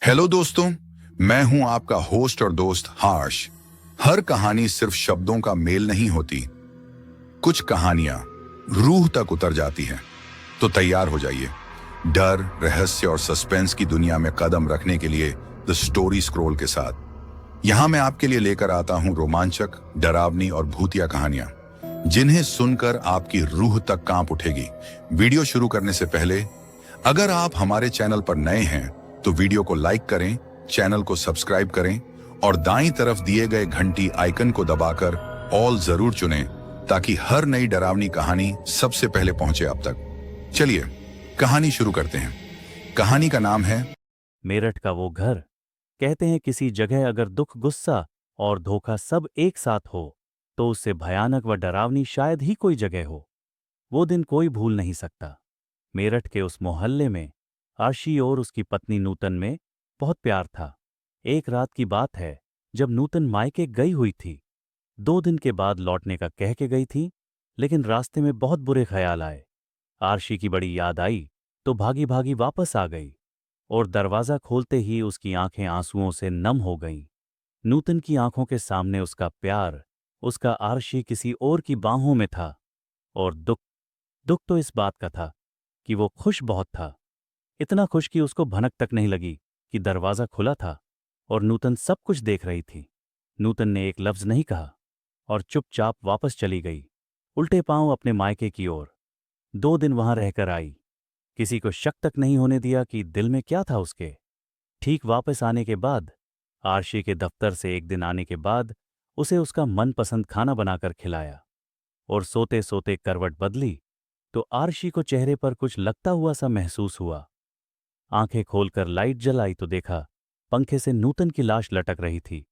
Hello दोस्तों, मैं हूं आपका होस्ट और दोस्त हर्ष। हर कहानी सिर्फ शब्दों का मेल नहीं होती, कुछ कहानियां रूह तक उतर जाती हैं। तो तैयार हो जाइए डर, रहस्य और सस्पेंस की दुनिया में कदम रखने के लिए द स्टोरी स्क्रॉल के साथ। यहां मैं आपके लिए लेकर आता हूं रोमांचक, डरावनी और भूतिया कहानियां, जिन्हें सुनकर आपकी रूह तक कांप उठेगी। वीडियो शुरू करने से पहले अगर आप हमारे चैनल पर नए हैं तो वीडियो को लाइक करें, चैनल को सब्सक्राइब करें और दाईं तरफ दिए गए घंटी आइकन को दबाकर ऑल जरूर चुनें, ताकि हर नई डरावनी कहानी सबसे पहले पहुंचे आप तक। चलिए कहानी शुरू करते हैं। कहानी का नाम है मेरठ का वो घर। कहते हैं किसी जगह अगर दुख, गुस्सा और धोखा सब एक साथ हो तो उससे भयानक व डरावनी शायद ही कोई जगह हो। वो दिन कोई भूल नहीं सकता। मेरठ के उस मोहल्ले में आशी और उसकी पत्नी नूतन में बहुत प्यार था। एक रात की बात है जब नूतन मायके गई हुई थी। 2 दिन के बाद लौटने का कह के गई थी, लेकिन रास्ते में बहुत बुरे ख्याल आए। आरशी की बड़ी याद आई तो भागी भागी वापस आ गई और दरवाज़ा खोलते ही उसकी आंखें आंसुओं से नम हो गईं। नूतन की आंखों के सामने उसका प्यार, उसका आरशी किसी और की बाहों में था। और दुख, दुख तो इस बात का था कि वो खुश बहुत था। इतना खुश कि उसको भनक तक नहीं लगी कि दरवाज़ा खुला था और नूतन सब कुछ देख रही थी। नूतन ने एक लफ्ज़ नहीं कहा और चुपचाप वापस चली गई, उल्टे पांव अपने मायके की ओर। 2 दिन वहां रहकर आई। किसी को शक तक नहीं होने दिया कि दिल में क्या था उसके। ठीक वापस आने के बाद, आरशी के दफ्तर से एक दिन आने के बाद उसे उसका मनपसंद खाना बनाकर खिलाया और सोते सोते करवट बदली तो आरशी को चेहरे पर कुछ लगता हुआ सा महसूस हुआ। आंखें खोलकर लाइट जलाई तो देखा पंखे से नूतन की लाश लटक रही थी,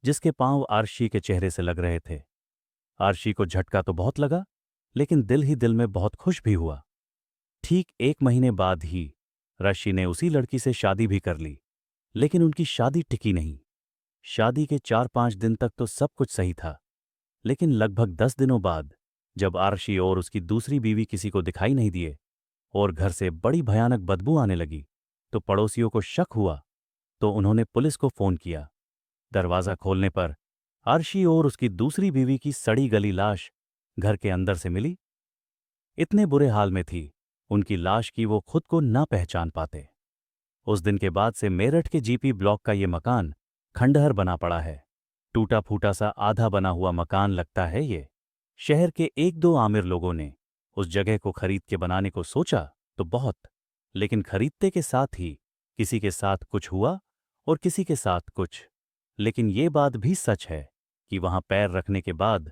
जिसके पांव आरशी के चेहरे से लग रहे थे। आरशी को झटका तो बहुत लगा, लेकिन दिल ही दिल में बहुत खुश भी हुआ। ठीक 1 महीने बाद ही रशी ने उसी लड़की से शादी भी कर ली, लेकिन उनकी शादी टिकी नहीं। शादी के 4-5 दिन तक तो सब कुछ सही था, लेकिन लगभग 10 दिनों बाद जब आरशी और उसकी दूसरी बीवी किसी को दिखाई नहीं दिए और घर से बड़ी भयानक बदबू आने लगी, तो पड़ोसियों को शक हुआ तो उन्होंने पुलिस को फोन किया। दरवाज़ा खोलने पर आरशी और उसकी दूसरी बीवी की सड़ी गली लाश घर के अंदर से मिली। इतने बुरे हाल में थी उनकी लाश कि वो खुद को ना पहचान पाते। उस दिन के बाद से मेरठ के जीपी ब्लॉक का ये मकान खंडहर बना पड़ा है। टूटा फूटा सा आधा बना हुआ मकान लगता है ये। शहर के 1-2 आमिर लोगों ने उस जगह को खरीद के बनाने को सोचा तो बहुत, लेकिन खरीदते के साथ ही किसी के साथ कुछ हुआ और किसी के साथ कुछ। लेकिन ये बात भी सच है कि वहां पैर रखने के बाद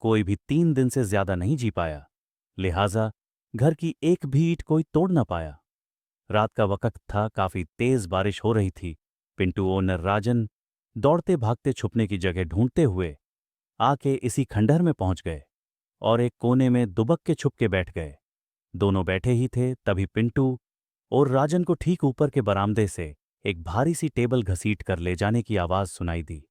कोई भी 3 दिन से ज्यादा नहीं जी पाया। लिहाजा घर की एक भी ईंट कोई तोड़ ना पाया। रात का वक्त था, काफी तेज बारिश हो रही थी। पिंटू ओनर राजन दौड़ते भागते छुपने की जगह ढूंढते हुए आके इसी खंडहर में पहुंच गए और एक कोने में दुबक के छुप के बैठ गए। दोनों बैठे ही थे, तभी पिंटू और राजन को ठीक ऊपर के बरामदे से एक भारी सी टेबल घसीट कर ले जाने की आवाज सुनाई दी।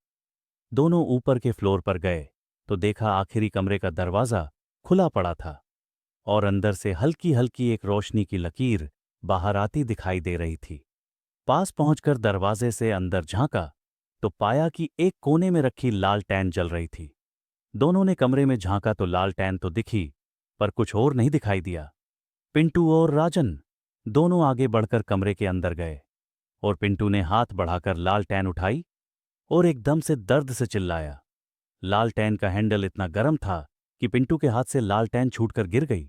दोनों ऊपर के फ्लोर पर गए तो देखा आखिरी कमरे का दरवाजा खुला पड़ा था और अंदर से हल्की हल्की एक रोशनी की लकीर बाहर आती दिखाई दे रही थी। पास पहुंचकर दरवाजे से अंदर झांका तो पाया कि एक कोने में रखी लालटेन जल रही थी। दोनों ने कमरे में झांका तो लालटेन तो दिखी, पर कुछ और नहीं दिखाई दिया। पिंटू और राजन दोनों आगे बढ़कर कमरे के अंदर गए और पिंटू ने हाथ बढ़ाकर लालटेन उठाई और एकदम से दर्द से चिल्लाया। लालटेन का हैंडल इतना गर्म था कि पिंटू के हाथ से लालटेन छूटकर गिर गई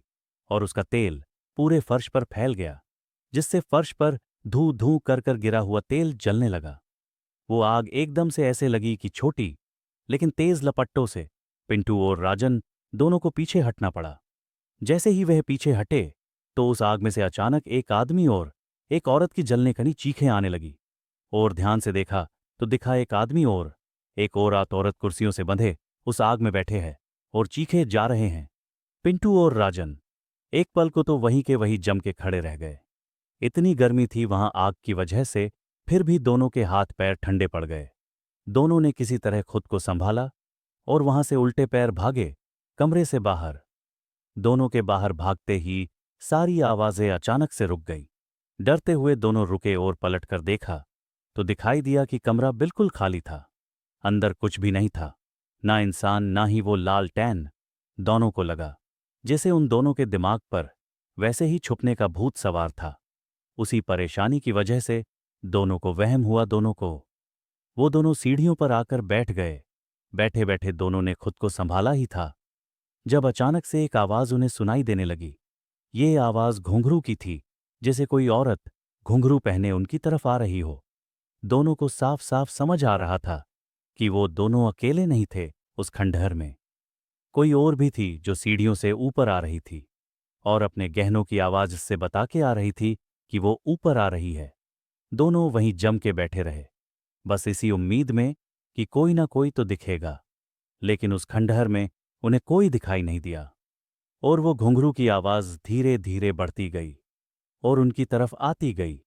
और उसका तेल पूरे फर्श पर फैल गया, जिससे फर्श पर धू धू कर कर गिरा हुआ तेल जलने लगा। वो आग एकदम से ऐसे लगी कि छोटी लेकिन तेज लपट्टों से पिंटू और राजन दोनों को पीछे हटना पड़ा। जैसे ही वह पीछे हटे तो उस आग में से अचानक एक आदमी और एक औरत की जलने कनी चीखें आने लगी और ध्यान से देखा तो दिखा एक आदमी और एक और औरत कुर्सियों से बंधे उस आग में बैठे हैं और चीखे जा रहे हैं। पिंटू और राजन एक पल को तो वहीं के वहीं जम के खड़े रह गए। इतनी गर्मी थी वहां आग की वजह से, फिर भी दोनों के हाथ पैर ठंडे पड़ गए। दोनों ने किसी तरह खुद को संभाला और वहां से उल्टे पैर भागे कमरे से बाहर। दोनों के बाहर भागते ही सारी आवाजें अचानक से रुक गई। डरते हुए दोनों रुके और पलटकर देखा तो दिखाई दिया कि कमरा बिल्कुल खाली था। अंदर कुछ भी नहीं था, ना इंसान ना ही वो लालटेन। दोनों को लगा जैसे उन दोनों के दिमाग पर वैसे ही छुपने का भूत सवार था। उसी परेशानी की वजह से दोनों को वहम हुआ। वो दोनों सीढ़ियों पर आकर बैठ गए। बैठे बैठे दोनों ने खुद को संभाला ही था, जब अचानक से एक आवाज उन्हें सुनाई देने लगी। ये आवाज घुंघरू की थी, जैसे कोई औरत घुंघरू पहने उनकी तरफ आ रही हो। दोनों को साफ साफ समझ आ रहा था कि वो दोनों अकेले नहीं थे। उस खंडहर में कोई और भी थी जो सीढ़ियों से ऊपर आ रही थी और अपने गहनों की आवाज से बता के आ रही थी कि वो ऊपर आ रही है। दोनों वहीं जम के बैठे रहे, बस इसी उम्मीद में कि कोई ना कोई तो दिखेगा। लेकिन उस खंडहर में उन्हें कोई दिखाई नहीं दिया और वो घुंघरू की आवाज धीरे धीरे बढ़ती गई और उनकी तरफ आती गई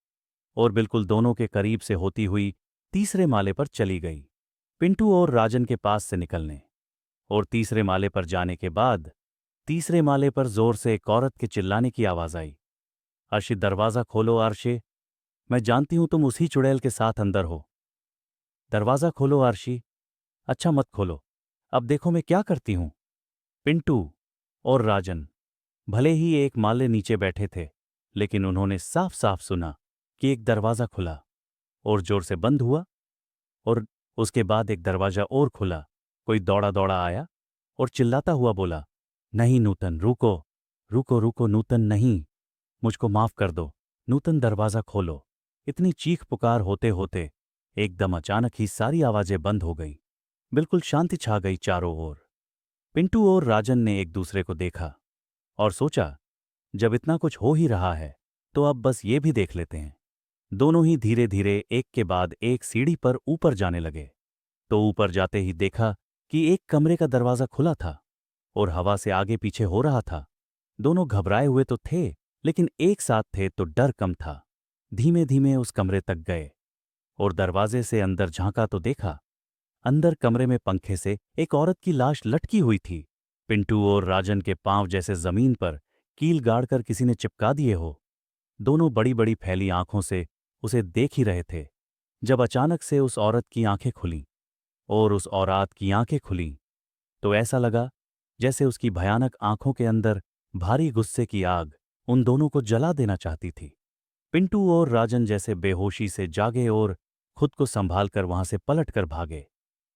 और बिल्कुल दोनों के करीब से होती हुई तीसरे माले पर चली गई, पिंटू और राजन के पास से निकलने। और तीसरे माले पर जाने के बाद तीसरे माले पर जोर से एक औरत के चिल्लाने की आवाज आई। अर्शी, दरवाजा खोलो आरशे, मैं जानती हूं तुम उसी चुड़ैल के साथ अंदर हो। दरवाजा खोलो आरशी। अच्छा मत खोलो, अब देखो मैं क्या करती हूं। पिंटू और राजन भले ही एक माले नीचे बैठे थे, लेकिन उन्होंने साफ साफ सुना कि एक दरवाजा खुला और जोर से बंद हुआ और उसके बाद एक दरवाजा और खुला। कोई दौड़ा दौड़ा आया और चिल्लाता हुआ बोला, नहीं नूतन, रुको रुको रुको नूतन, नहीं, मुझको माफ कर दो नूतन, दरवाजा खोलो। इतनी चीख पुकार होते होते एकदम अचानक ही सारी आवाजें बंद हो गई। बिल्कुल शांति छा गई चारों ओर। पिंटू और राजन ने एक दूसरे को देखा और सोचा, जब इतना कुछ हो ही रहा है तो अब बस ये भी देख लेते हैं। दोनों ही धीरे धीरे एक के बाद एक सीढ़ी पर ऊपर जाने लगे। तो ऊपर जाते ही देखा कि एक कमरे का दरवाजा खुला था और हवा से आगे पीछे हो रहा था। दोनों घबराए हुए तो थे, लेकिन एक साथ थे तो डर कम था। धीमे धीमे उस कमरे तक गए और दरवाजे से अंदर झांका तो देखा, अंदर कमरे में पंखे से एक औरत की लाश लटकी हुई थी। पिंटू और राजन के पांव जैसे जमीन पर कील गाड़कर किसी ने चिपका दिए हो। दोनों बड़ी बड़ी फैली आंखों से उसे देख ही रहे थे, जब अचानक से उस औरत की आंखें खुलीं। और उस औरत की आंखें खुलीं तो ऐसा लगा जैसे उसकी भयानक आंखों के अंदर भारी गुस्से की आग उन दोनों को जला देना चाहती थी। पिंटू और राजन जैसे बेहोशी से जागे और खुद को संभालकर वहां से पलटकर भागे।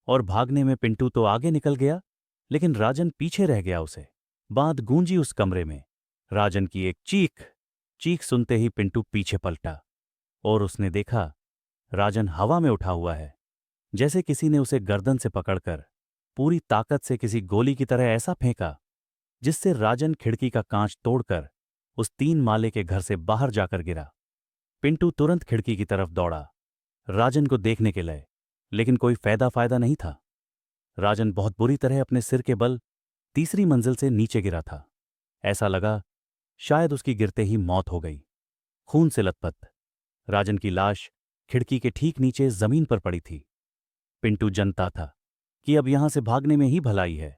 और भागने में पिंटू तो आगे निकल गया, लेकिन राजन पीछे रह गया। उसे बात गूंजी उस कमरे में, राजन की एक चीख। चीख सुनते ही पिंटू पीछे पलटा और उसने देखा राजन हवा में उठा हुआ है, जैसे किसी ने उसे गर्दन से पकड़कर पूरी ताकत से किसी गोली की तरह ऐसा फेंका जिससे राजन खिड़की का कांच तोड़कर उस 3 माले के घर से बाहर जाकर गिरा। पिंटू तुरंत खिड़की की तरफ दौड़ा राजन को देखने के लिए, लेकिन कोई फायदा नहीं था। राजन बहुत बुरी तरह अपने सिर के बल तीसरी मंजिल से नीचे गिरा था। ऐसा लगा शायद उसकी गिरते ही मौत हो गई। खून से लथपथ राजन की लाश खिड़की के ठीक नीचे जमीन पर पड़ी थी। पिंटू जानता था कि अब यहां से भागने में ही भलाई है।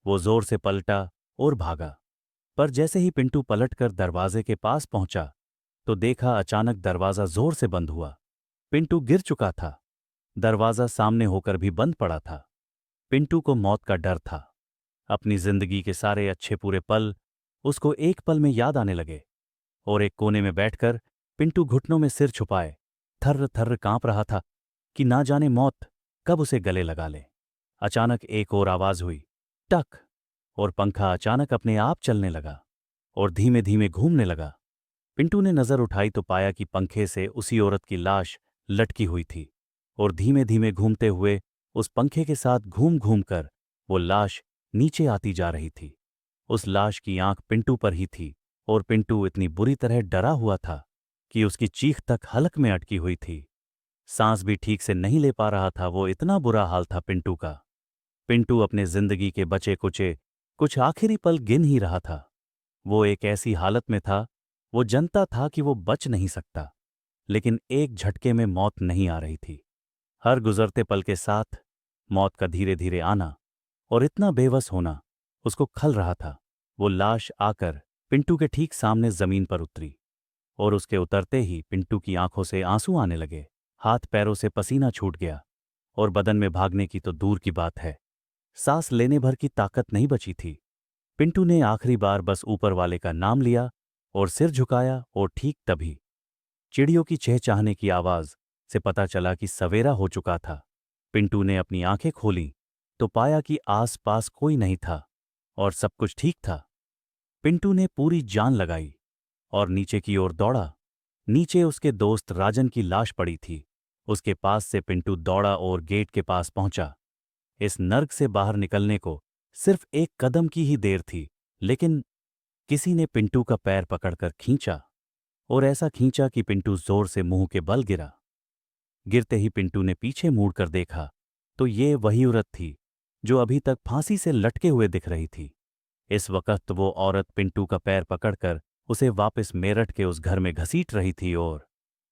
वो जोर से पलटा और भागा, पर जैसे ही पिंटू पलटकर दरवाजे के पास पहुंचा तो देखा अचानक दरवाजा जोर से बंद हुआ। पिंटू गिर चुका था, दरवाजा सामने होकर भी बंद पड़ा था। पिंटू को मौत का डर था। अपनी जिंदगी के सारे अच्छे पूरे पल उसको एक पल में याद आने लगे और एक कोने में बैठकर पिंटू घुटनों में सिर छुपाए थर्र थर्र कांप रहा था कि ना जाने मौत कब उसे गले लगा ले। अचानक एक और आवाज हुई, टक, और पंखा अचानक अपने आप चलने लगा और धीमे धीमे घूमने लगा। पिंटू ने नजर उठाई तो पाया कि पंखे से उसी औरत की लाश लटकी हुई थी और धीमे धीमे घूमते हुए उस पंखे के साथ घूम घूम कर वो लाश नीचे आती जा रही थी। उस लाश की आंख पिंटू पर ही थी और पिंटू इतनी बुरी तरह डरा हुआ था कि उसकी चीख तक हलक में अटकी हुई थी। सांस भी ठीक से नहीं ले पा रहा था। वो इतना बुरा हाल था पिंटू का। पिंटू अपने जिंदगी के बचे कुचे कुछ आखिरी पल गिन ही रहा था। वो एक ऐसी हालत में था, वो जानता था कि वो बच नहीं सकता, लेकिन एक झटके में मौत नहीं आ रही थी। हर गुजरते पल के साथ मौत का धीरे धीरे आना और इतना बेबस होना उसको खल रहा था। वो लाश आकर पिंटू के ठीक सामने जमीन पर उतरी और उसके उतरते ही पिंटू की आंखों से आंसू आने लगे। हाथ पैरों से पसीना छूट गया और बदन में भागने की तो दूर की बात है, सांस लेने भर की ताकत नहीं बची थी। पिंटू ने आखिरी बार बस ऊपर वाले का नाम लिया और सिर झुकाया, और ठीक तभी चिड़ियों की चहचहाने की आवाज से पता चला कि सवेरा हो चुका था। पिंटू ने अपनी आंखें खोलीं तो पाया कि आस-पास कोई नहीं था और सब कुछ ठीक था। पिंटू ने पूरी जान लगाई और नीचे की ओर दौड़ा। नीचे उसके दोस्त राजन की लाश पड़ी थी। उसके पास से पिंटू दौड़ा और गेट के पास पहुंचा। इस नर्क से बाहर निकलने को सिर्फ एक कदम की ही देर थी, लेकिन किसी ने पिंटू का पैर पकड़कर खींचा, और ऐसा खींचा कि पिंटू जोर से मुंह के बल गिरा। गिरते ही पिंटू ने पीछे मुड़कर देखा तो ये वही औरत थी जो अभी तक फांसी से लटके हुए दिख रही थी। इस वक्त वो औरत पिंटू का पैर पकड़कर उसे वापस मेरठ के उस घर में घसीट रही थी और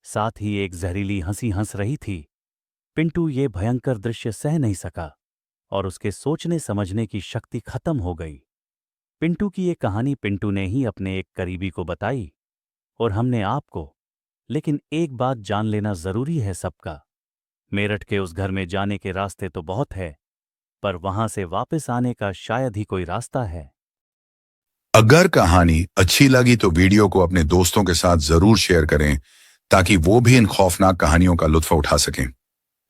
साथ ही एक जहरीली हंसी हंस रही थी। पिंटू ये भयंकर दृश्य सह नहीं सका और उसके सोचने समझने की शक्ति खत्म हो गई। पिंटू की ये कहानी पिंटू ने ही अपने एक करीबी को बताई और हमने आपको। लेकिन एक बात जान लेना जरूरी है सबका, मेरठ के उस घर में जाने के रास्ते तो बहुत है, पर वहां से वापस आने का शायद ही कोई रास्ता है। अगर कहानी अच्छी लगी तो वीडियो को अपने दोस्तों के साथ जरूर शेयर करें ताकि वो भी इन खौफनाक कहानियों का लुत्फ उठा सकें।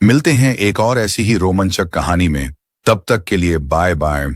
मिलते हैं एक और ऐसी ही रोमांचक कहानी में। तब तक के लिए बाय बाय।